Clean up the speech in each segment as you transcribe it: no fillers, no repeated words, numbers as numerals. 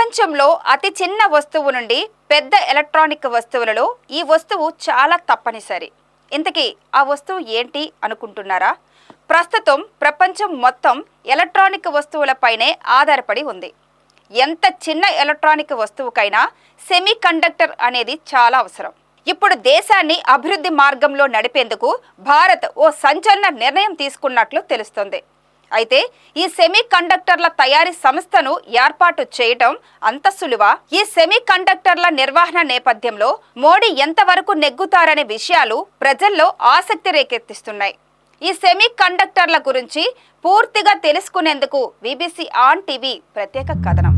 ప్రపంచంలో అతి చిన్న వస్తువు నుండి పెద్ద ఎలక్ట్రానిక్ వస్తువులలో ఈ వస్తువు చాలా తప్పనిసరి. ఇంతకీ ఆ వస్తువు ఏంటి అనుకుంటున్నారా? ప్రస్తుతం ప్రపంచం మొత్తం ఎలక్ట్రానిక్ వస్తువులపైనే ఆధారపడి ఉంది. ఎంత చిన్న ఎలక్ట్రానిక్ వస్తువుకైనా సెమీ కండక్టర్ అనేది చాలా అవసరం. ఇప్పుడు దేశాన్ని అభివృద్ధి మార్గంలో నడిపేందుకు భారత్ ఓ సంచలన నిర్ణయం తీసుకున్నట్లు తెలుస్తుంది. అయితే ఈ సెమీ కండక్టర్ల తయారీ సంస్థను ఏర్పాటు చేయటం అంత సులువా? ఈ సెమీ కండక్టర్ల నిర్వహణ నేపథ్యంలో మోడీ ఎంతవరకు నెగ్గుతారనే విషయాలు ప్రజల్లో ఆసక్తి రేకెత్తిస్తున్నాయి. ఈ సెమీ కండక్టర్ల గురించి పూర్తిగా తెలుసుకునేందుకు బీబీసీ ఆన్ టీవీ ప్రత్యేక కథనం.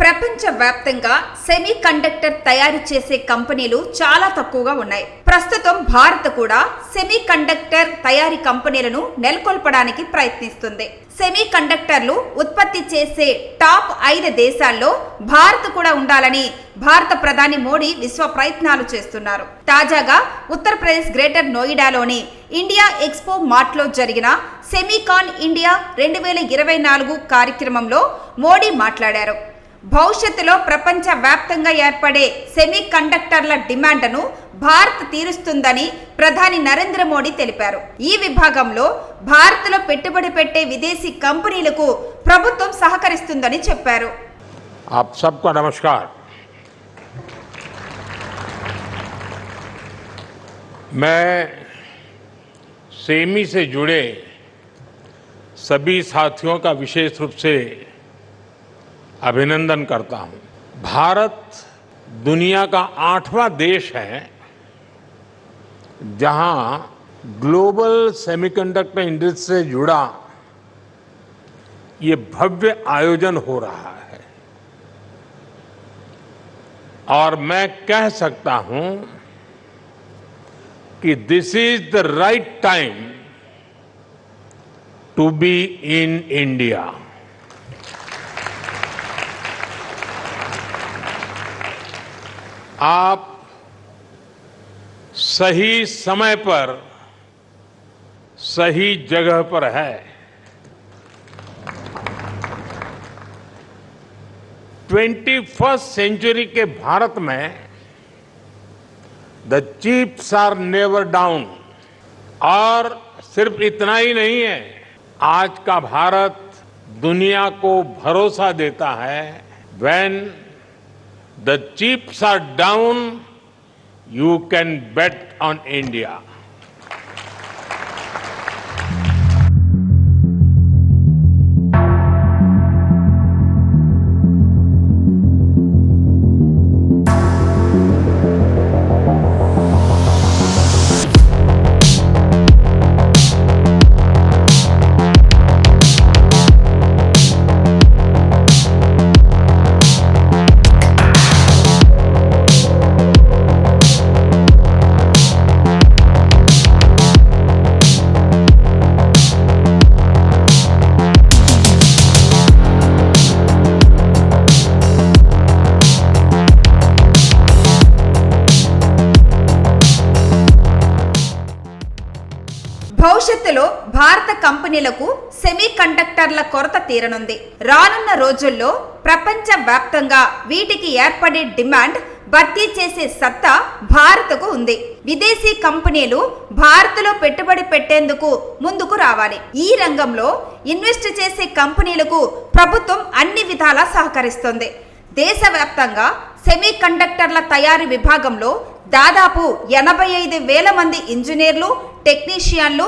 ప్రపంచవ్యాప్తంగా సెమీ కండక్టర్ తయారు చేసే కంపెనీలు చాలా తక్కువగా ఉన్నాయి. ప్రస్తుతం భారత్ కూడా సెమీ కండక్టర్ తయారీ కంపెనీలను నెలకొల్పడానికి ప్రయత్నిస్తుంది. సెమీ కండక్టర్లు ఉత్పత్తి చేసే టాప్ 5 దేశాల్లో భారత్ కూడా ఉండాలని భారత ప్రధాని మోడీ విశ్వ ప్రయత్నాలు చేస్తున్నారు. తాజాగా ఉత్తరప్రదేశ్ గ్రేటర్ నోయిడాలోని ఇండియా ఎక్స్పో మార్ట్లో జరిగిన సెమీకాన్ ఇండియా 2024 కార్యక్రమంలో మోడీ మాట్లాడారు. భవిష్యత్తులో ప్రపంచ వ్యాప్తంగా ఏర్పడే సెమీ కండక్టర్ల డిమాండ్ను భారత్ తీరుస్తుందని ప్రధాని నరేంద్ర మోడీ తెలిపారు. ఈ విభాగంలో భారత్లో పెట్టుబడి పెట్టే విదేశీ కంపెనీలకు ప్రభుత్వం సహకరిస్తుందని చెప్పారు. आप सबका नमस्कार। मैं सेमी से जुड़े सभी साथियों का विशेष रूप से अभिनंदन करता हूं। भारत दुनिया का 8वां देश है जहां ग्लोबल सेमीकंडक्टर इंडस्ट्री से जुड़ा ये भव्य आयोजन हो रहा है और मैं कह सकता हूं कि this is the right time to be in India. आप सही समय पर सही जगह पर है। 21st सेंचुरी के भारत में the chips are never down. और सिर्फ इतना ही नहीं है, आज का भारत दुनिया को भरोसा देता है when the chips are down, you can bet on India. భవిష్యత్తులో భారత కంపెనీలకు సెమీ కండక్టర్ల కొరత తీరనుంది. రానున్న రోజుల్లో ప్రపంచ వ్యాప్తంగా వీటికి ఏర్పడే డిమాండ్ భర్తీ చేసే సత్తా భారత్కు ఉంది. విదేశీ కంపెనీలు భారత్లో పెట్టుబడి పెట్టేందుకు ముందుకు రావాలి. ఈ రంగంలో ఇన్వెస్ట్ చేసే కంపెనీలకు ప్రభుత్వం అన్ని విధాలా సహకరిస్తుంది. దేశవ్యాప్తంగా సెమీ కండక్టర్ల తయారీ విభాగంలో దాదాపు 85,000 మంది ఇంజనీర్లు, టెక్నీషియన్లు,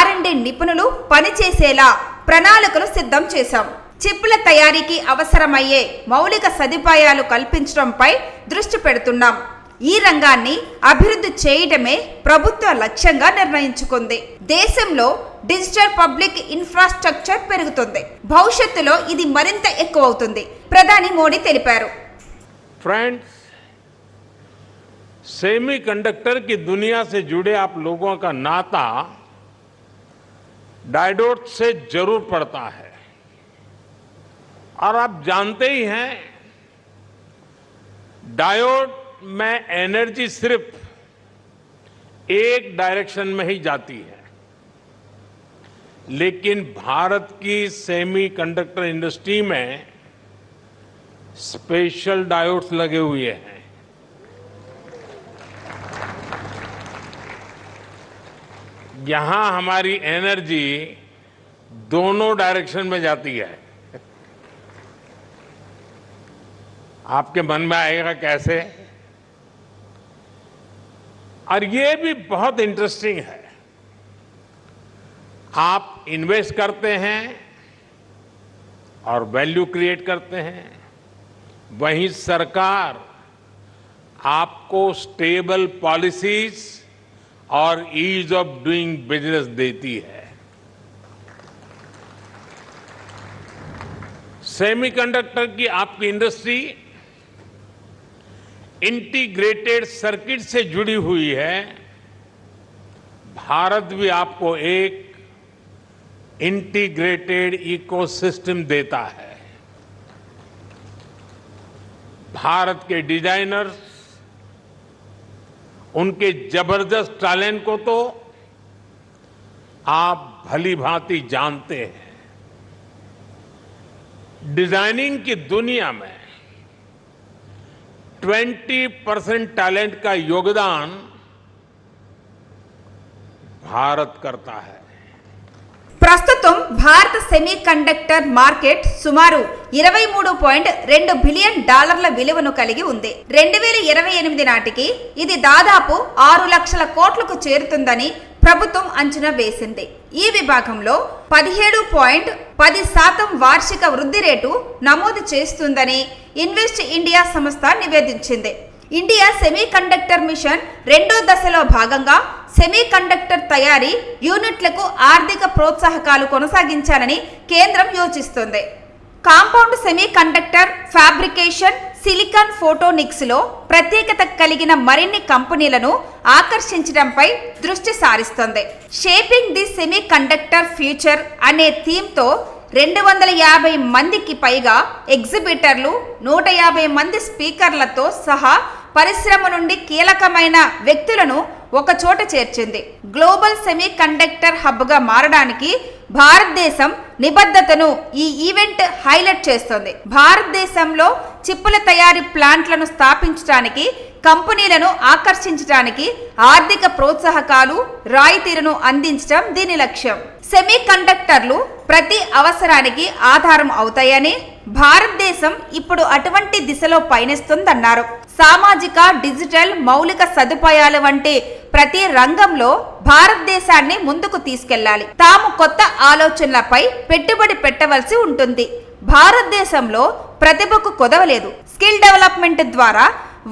R&D నిపుణులు పనిచేసేలా ప్రణాళికలు సిద్ధం చేశాం. చిప్పుల తయారీకి అవసరమయ్యే మౌలిక సదుపాయాలు కల్పించడంపై దృష్టి పెడుతున్నాం. ఈ రంగాన్ని అభివృద్ధి చేయడమే ప్రభుత్వ లక్ష్యంగా నిర్ణయించుకుంది. దేశంలో డిజిటల్ పబ్లిక్ ఇన్ఫ్రాస్ట్రక్చర్ పెరుగుతుంది. భవిష్యత్తులో ఇది మరింత ఎక్కువవుతుంది, ప్రధాని మోడీ తెలిపారు. फ्रेंड्स, सेमीकंडक्टर की दुनिया से जुड़े आप लोगों का नाता डायोड से जरूर पड़ता है और आप जानते ही हैं डायोड में एनर्जी सिर्फ एक डायरेक्शन में ही जाती है, लेकिन भारत की सेमीकंडक्टर इंडस्ट्री में स्पेशल डायोड्स लगे हुए हैं. यहां हमारी एनर्जी दोनों डायरेक्शन में जाती है. आपके मन में आएगा कैसे? और ये भी बहुत इंटरेस्टिंग है. आप इन्वेस्ट करते हैं और वैल्यू क्रिएट करते हैं, वहीं सरकार आपको स्टेबल पॉलिसीज और ईज ऑफ डूइंग बिजनेस देती है. सेमीकंडक्टर की आपकी इंडस्ट्री इंटीग्रेटेड सर्किट से जुड़ी हुई है. भारत भी आपको एक इंटीग्रेटेड इकोसिस्टम देता है. भारत के डिजाइनर्स, उनके जबरदस्त टैलेंट को तो आप भली भांति जानते हैं. डिजाइनिंग की दुनिया में 20% टैलेंट का योगदान भारत करता है. ప్రస్తుతం భారత సెమీ కండక్టర్ మార్కెట్ సుమారు $23.2 బిలియన్ విలువను కలిగి ఉంది. 2028 నాటికి ఇది దాదాపు 6 లక్షల కోట్లకు చేరుతుందని ప్రభుత్వం అంచనా వేసింది. ఈ విభాగంలో 17.10% వార్షిక వృద్ధి రేటు నమోదు చేస్తుందని ఇన్వెస్ట్ ఇండియా సంస్థ నివేదించింది. ఇండియా సెమీ కండక్టర్ మిషన్ రెండో దశలో భాగంగా సెమీ కండక్టర్ తయారీ యూనిట్లకు ఆర్థిక ప్రోత్సాహకాలు కొనసాగించాలని కేంద్రం యోచిస్తోంది. Compound semiconductor fabrication, silicon photonics లో ప్రత్యేకత కలిగిన మరిన్ని కంపెనీలను ఆకర్షించడంపై దృష్టి సారిస్తోంది. Shaping the semiconductor future అనే థీమ్తో 250 మందికి పైగా ఎగ్జిబిటర్లు, 150 మంది స్పీకర్లతో సహా పరిశ్రమ నుండి కీలకమైన వ్యక్తులను ఒక చోట చేర్చింది. గ్లోబల్ సెమీ కండక్టర్ హబ్గా మారడానికి భారతదేశం నిబద్ధతను ఈ ఈవెంట్ హైలైట్ చేస్తోంది. భారతదేశంలో చిప్పుల తయారీ ప్లాంట్లను స్థాపించడానికి, కంపెనీలను ఆకర్షించడానికి ఆర్థిక ప్రోత్సాహకాలు, రాయితీలను అందించడం దీని లక్ష్యం. సెమీ కండక్టర్లు ప్రతి అవసరానికి ఆధారం అవుతాయని భారతదేశం ఇప్పుడు అటువంటి దిశలో పయనిస్తుందన్నారు. సామాజిక, డిజిటల్ మౌలిక సదుపాయాలు వంటి ప్రతి రంగంలో భారతదేశాన్ని ముందుకు తీసుకెళ్లాలి. తాము కొత్త ఆలోచనలపై పెట్టుబడి పెట్టవలసి ఉంటుంది. భారతదేశంలో ప్రతిభకు కొదవలేదు. స్కిల్ డెవలప్మెంట్ ద్వారా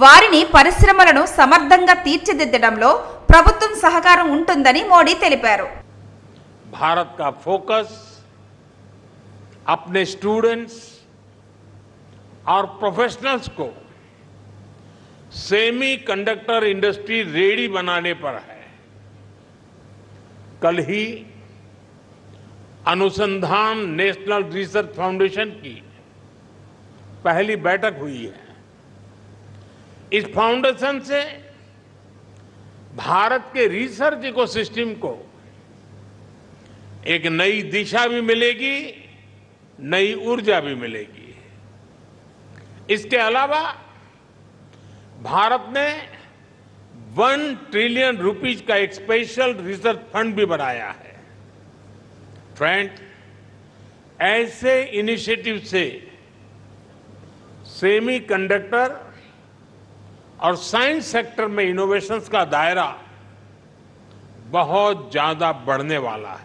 వారిని పరిశ్రమలను సమర్థంగా తీర్చిదిద్దడంలో ప్రభుత్వం సహకారం ఉంటుందని మోడీ తెలిపారు. भारत का फोकस अपने स्टूडेंट्स और प्रोफेशनल्स को सेमी कंडक्टर इंडस्ट्री रेडी बनाने पर है. कल ही अनुसंधान नेशनल रिसर्च फाउंडेशन की पहली बैठक हुई है. इस फाउंडेशन से भारत के रिसर्च इकोसिस्टम को एक नई दिशा भी मिलेगी, नई ऊर्जा भी मिलेगी. इसके अलावा भारत ने 1 ट्रिलियन रुपीज का एक स्पेशल रिसर्च फंड भी बनाया है. फ्रेंड, ऐसे इनिशिएटिव से सेमी कंडक्टर और साइंस सेक्टर में इनोवेशंस का दायरा बहुत ज्यादा बढ़ने वाला है.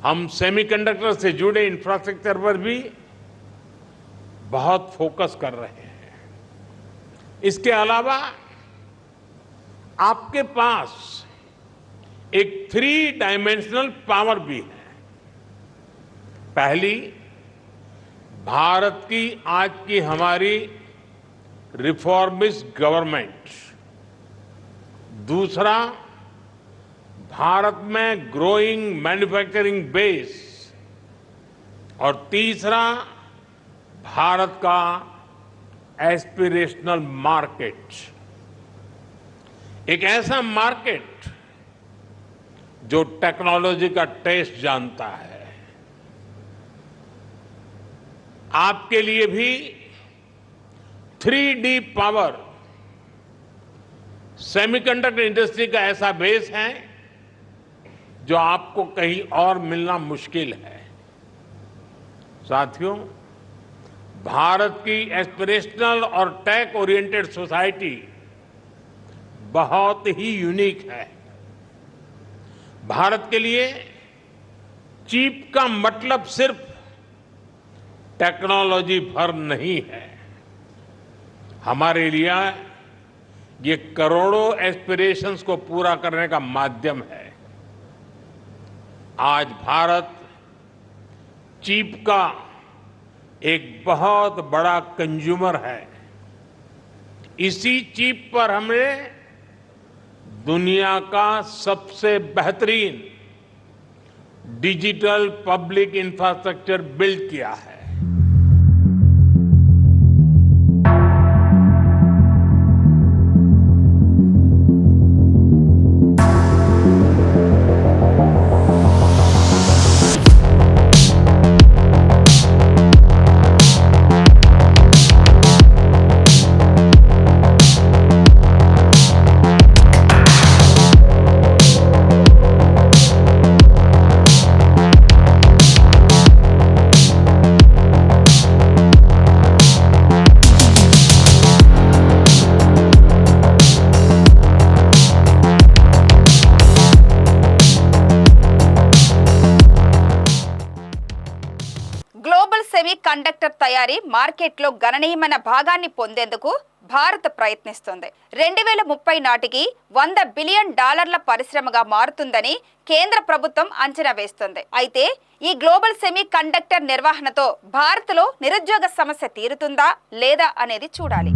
हम सेमीकंडक्टर से जुड़े इंफ्रास्ट्रक्चर पर भी बहुत फोकस कर रहे हैं। इसके अलावा आपके पास एक 3 डायमेंशनल पावर भी है। पहली, भारत की आज की हमारी रिफॉर्मिस्ट गवर्नमेंट। दूसरा, भारत में ग्रोइंग मैन्युफैक्चरिंग बेस। और तीसरा, भारत का एस्पिरेशनल मार्केट, एक ऐसा मार्केट जो टेक्नोलॉजी का टेस्ट जानता है। आपके लिए भी 3D पावर, सेमीकंडक्टर इंडस्ट्री का ऐसा बेस है जो आपको कहीं और मिलना मुश्किल है। साथियों, भारत की एस्पिरेशनल और टेक ओरिएंटेड सोसाइटी बहुत ही यूनिक है। भारत के लिए चिप का मतलब सिर्फ टेक्नोलॉजी भर नहीं है। हमारे लिए ये करोड़ों एस्पिरेशंस को पूरा करने का माध्यम है। आज भारत चिप का एक बहुत बड़ा कंज्यूमर है। इसी चिप पर हमने दुनिया का सबसे बेहतरीन डिजिटल पब्लिक इंफ्रास्ट्रक्चर बिल्ड किया है। గ్లోబల్ సెమీ కండక్టర్ తయారీ మార్కెట్లో గణనీయమైన భాగాన్ని పొందేందుకు భారత్ ప్రయత్నిస్తుంది. 2030 నాటికి $100 బిలియన్ పరిశ్రమగా మారుతుందని కేంద్ర ప్రభుత్వం అంచనా వేస్తుంది. అయితే ఈ గ్లోబల్ సెమీ కండక్టర్ నిర్వహణతో భారత్లో నిరుద్యోగ సమస్య తీరుతుందా లేదా అనేది చూడాలి.